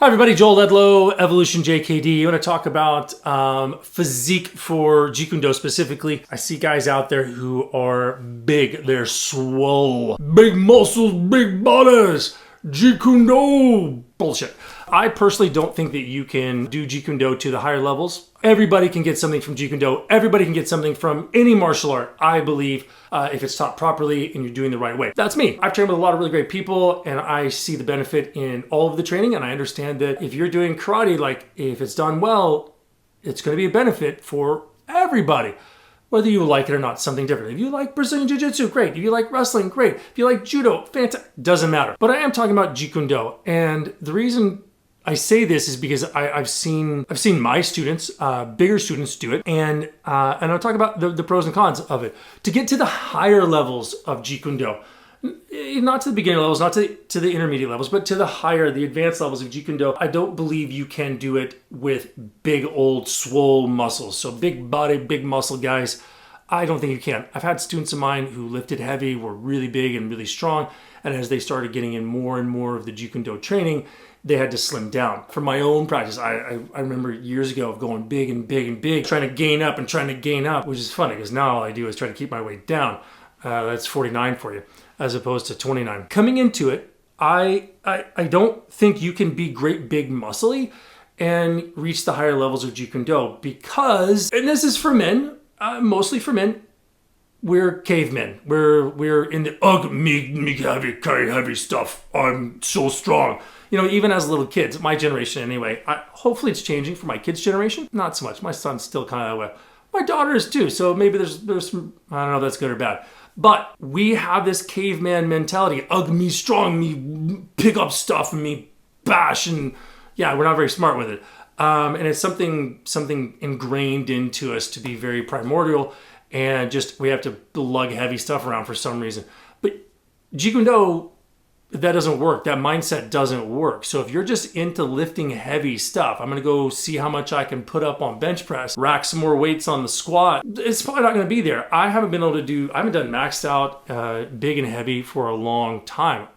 Hi everybody, Joel Ledlow, Evolution JKD. I want to talk about physique for Jeet Kune Do specifically. I see guys out there who are big, they're swole, big muscles, big bodies, Jeet Kune Do. Bullshit. I personally don't think that you can do Jeet Kune Do to the higher levels. Everybody can get something from Jeet Kune Do. Everybody can get something from any martial art, I believe, if it's taught properly and you're doing the right way. That's me. I've trained with a lot of really great people and I see the benefit in all of the training, and I understand that if you're doing karate, like if it's done well, it's going to be a benefit for everybody. Whether you like it or not, something different. If you like Brazilian Jiu-Jitsu, great. If you like wrestling, great. If you like judo, fantastic. Doesn't matter. But I am talking about Jeet Kune Do, and the reason I say this is because I've seen my students, bigger students do it, and I'll talk about the pros and cons of it. To get to the higher levels of Jeet Kune Do, not to the beginner levels, not to the intermediate levels, but to the advanced levels of Jeet Kune Do, I don't believe you can do it with big old swole muscles. So big body, big muscle guys, I don't think you can. I've had students of mine who lifted heavy, were really big and really strong, and as they started getting in more and more of the Jeet Kune Do training, they had to slim down. For my own practice, I remember years ago of going big and big and big, trying to gain up, which is funny because now all I do is try to keep my weight down. That's 49 for you, as opposed to 29. Coming into it, I don't think you can be great big muscly and reach the higher levels of Jeet Kune Do because, and this is for men, mostly for men, we're cavemen. We're in the me heavy stuff. I'm so strong. You know, even as little kids, my generation anyway. Hopefully it's changing for my kids' generation. Not so much. My son's still kind of that way. My daughter is too. So maybe there's some, I don't know if that's good or bad. But we have this caveman mentality. Me strong, me pick up stuff, and me bash, and yeah, we're not very smart with it. And it's something ingrained into us to be very primordial, and just we have to lug heavy stuff around for some reason. But Jeet Kune Do, that doesn't work. That mindset doesn't work. So if you're just into lifting heavy stuff, I'm going to go see how much I can put up on bench press, rack some more weights on the squat. It's probably not going to be there. I haven't done maxed out big and heavy for a long time.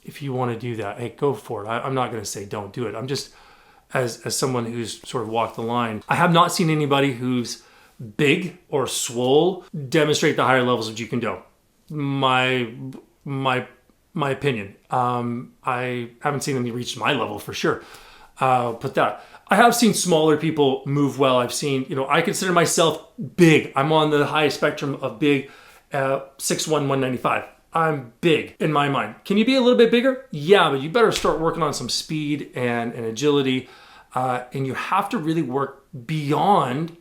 If you want to do that, hey, go for it. I'm not going to say don't do it. I'm just, as someone who's sort of walked the line, I have not seen anybody who's big or swole demonstrate the higher levels of Jeet Kune Do. My opinion. I haven't seen them reach my level for sure. Put that. I have seen smaller people move well. I've seen, I consider myself big. I'm on the high spectrum of big, 6'1", 195. I'm big in my mind. Can you be a little bit bigger? Yeah, but you better start working on some speed and agility. And you have to really work beyond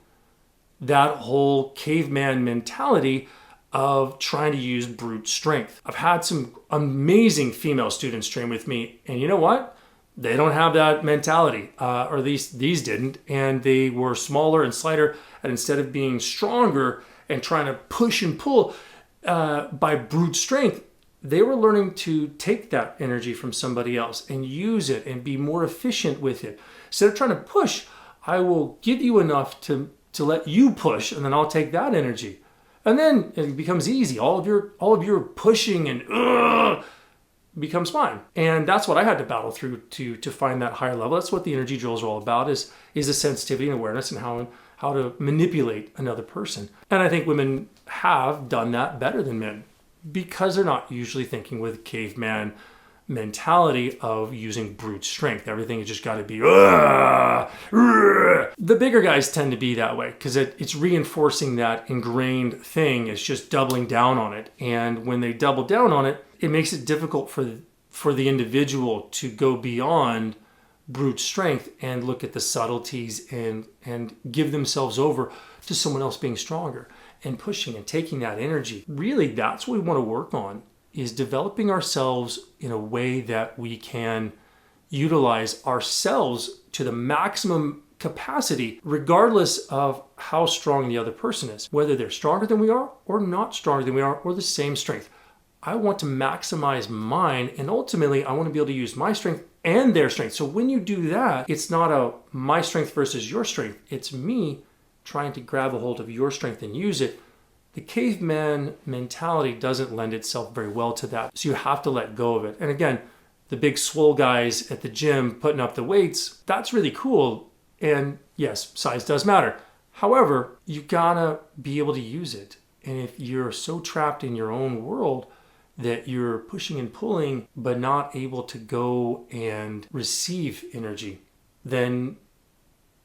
that whole caveman mentality of trying to use brute strength. I've had some amazing female students train with me, and you know what? They don't have that mentality, or these didn't, and they were smaller and slighter, and instead of being stronger and trying to push and pull by brute strength, they were learning to take that energy from somebody else and use it and be more efficient with it. Instead of trying to push, I will give you enough to let you push, and then I'll take that energy. And then it becomes easy. All of your pushing and becomes mine. And that's what I had to battle through to find that higher level. That's what the energy drills are all about, is the sensitivity and awareness and how to manipulate another person. And I think women have done that better than men because they're not usually thinking with caveman mentality of using brute strength. Everything has just got to be the bigger guys tend to be that way because it's reinforcing that ingrained thing. It's just doubling down on it, and when they double down on it, it makes it difficult for the individual to go beyond brute strength and look at the subtleties and give themselves over to someone else being stronger and pushing and taking that energy. Really, that's what we want to work on, is developing ourselves in a way that we can utilize ourselves to the maximum capacity, regardless of how strong the other person is, whether they're stronger than we are or not stronger than we are or the same strength. I want to maximize mine, and ultimately I want to be able to use my strength and their strength. So when you do that, it's not a my strength versus your strength. It's me trying to grab a hold of your strength and use it. The caveman mentality doesn't lend itself very well to that. So you have to let go of it. And again, the big swole guys at the gym putting up the weights, that's really cool. And yes, size does matter. However, you gotta be able to use it. And if you're so trapped in your own world that you're pushing and pulling, but not able to go and receive energy, then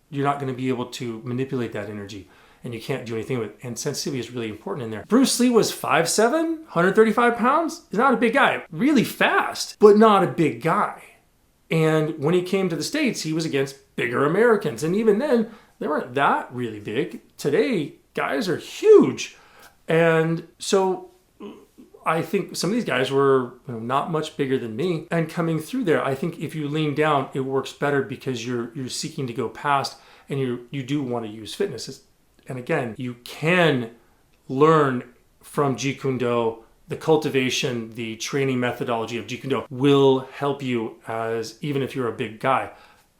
you're not going to be able to manipulate that energy and you can't do anything with it. And sensitivity is really important in there. Bruce Lee was 5'7", 135 pounds. He's not a big guy. Really fast, but not a big guy. And when he came to the States, he was against bigger Americans. And even then, they weren't that really big. Today, guys are huge. And so I think some of these guys were not much bigger than me. And coming through there, I think if you lean down, it works better because you're seeking to go past and you do want to use fitness. And again, you can learn from Jeet Kune Do. The cultivation, the training methodology of Jeet Kune Do will help you as even if you're a big guy.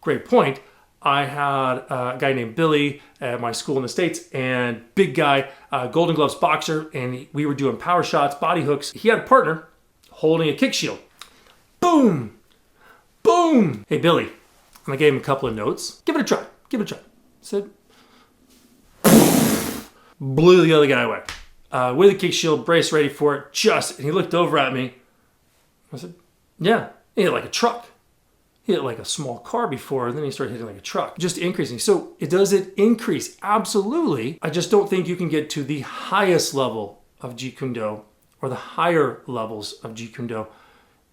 Great point. I had a guy named Billy at my school in the States, and big guy, Golden Gloves boxer, and we were doing power shots, body hooks. He had a partner holding a kick shield. Boom! Boom! Hey, Billy. And I gave him a couple of notes. Give it a try. Give it a try. Said, blew the other guy away. With a kick shield, brace ready for it, and he looked over at me. I said, yeah, he hit like a truck. He hit like a small car before, and then he started hitting like a truck. Just increasing. So does it increase? Absolutely. I just don't think you can get to the highest level of Jeet Kune Do or the higher levels of Jeet Kune Do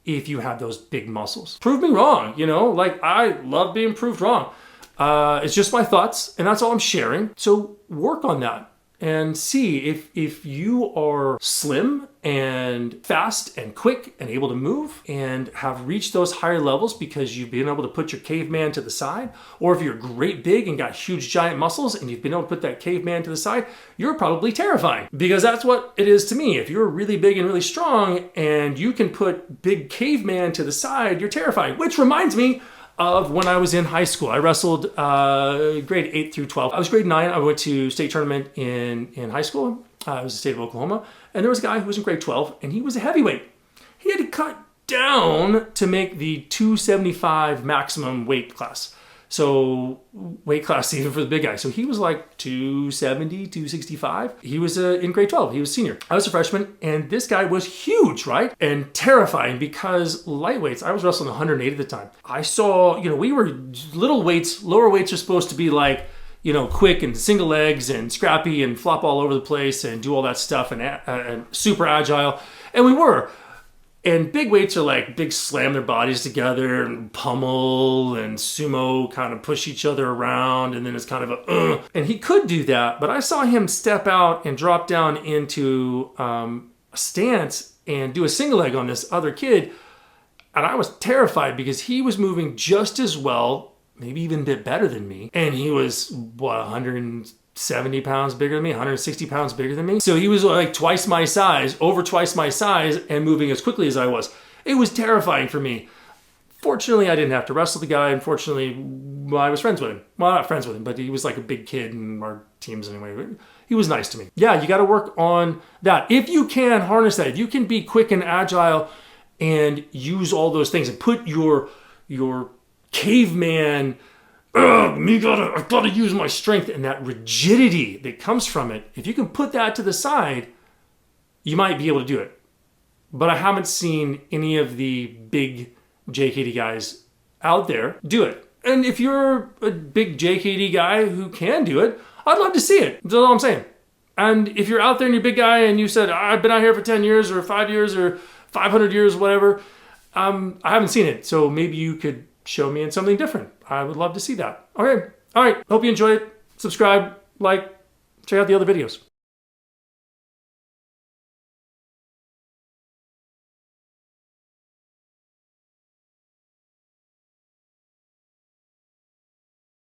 if you have those big muscles. Prove me wrong, like I love being proved wrong. It's just my thoughts, and that's all I'm sharing. So work on that. And see if you are slim and fast and quick and able to move and have reached those higher levels because you've been able to put your caveman to the side, or if you're great big and got huge giant muscles and you've been able to put that caveman to the side, you're probably terrifying, because that's what it is to me. If you're really big and really strong and you can put big caveman to the side, you're terrifying. Which reminds me of when I was in high school. I wrestled grade 8 through 12. I was grade 9. I went to state tournament in high school. It was the state of Oklahoma. And there was a guy who was in grade 12, and he was a heavyweight. He had to cut down to make the 275 maximum weight class. So weight class even for the big guy. So he was like 270, 265. He was in grade 12. He was senior. I was a freshman, and this guy was huge, right? And terrifying because lightweights, I was wrestling 108 at the time. I saw, we were little weights. Lower weights are supposed to be like, quick and single legs and scrappy and flop all over the place and do all that stuff and super agile. And we were. And big weights are like big slam their bodies together and pummel and sumo kind of push each other around. And then it's kind of And he could do that, but I saw him step out and drop down into a stance and do a single leg on this other kid. And I was terrified because he was moving just as well, maybe even a bit better than me. And he was, 170 pounds bigger than me, 160 pounds bigger than me. So he was like twice my size, over twice my size, and moving as quickly as I was. It was terrifying for me. Fortunately, I didn't have to wrestle the guy. Unfortunately, I was friends with him. Well, not friends with him, but he was like a big kid in our teams anyway. He was nice to me. Yeah, you got to work on that. If you can harness that, if you can be quick and agile and use all those things and put your caveman, I've got to use my strength, and that rigidity that comes from it, if you can put that to the side, you might be able to do it. But I haven't seen any of the big JKD guys out there do it. And if you're a big JKD guy who can do it, I'd love to see it. That's all I'm saying. And if you're out there and you're a big guy and you said, I've been out here for 10 years or 5 years or 500 years, whatever, I haven't seen it. So maybe you could show me in something different. I would love to see that. Okay. All right. Hope you enjoy it. Subscribe, like, check out the other videos.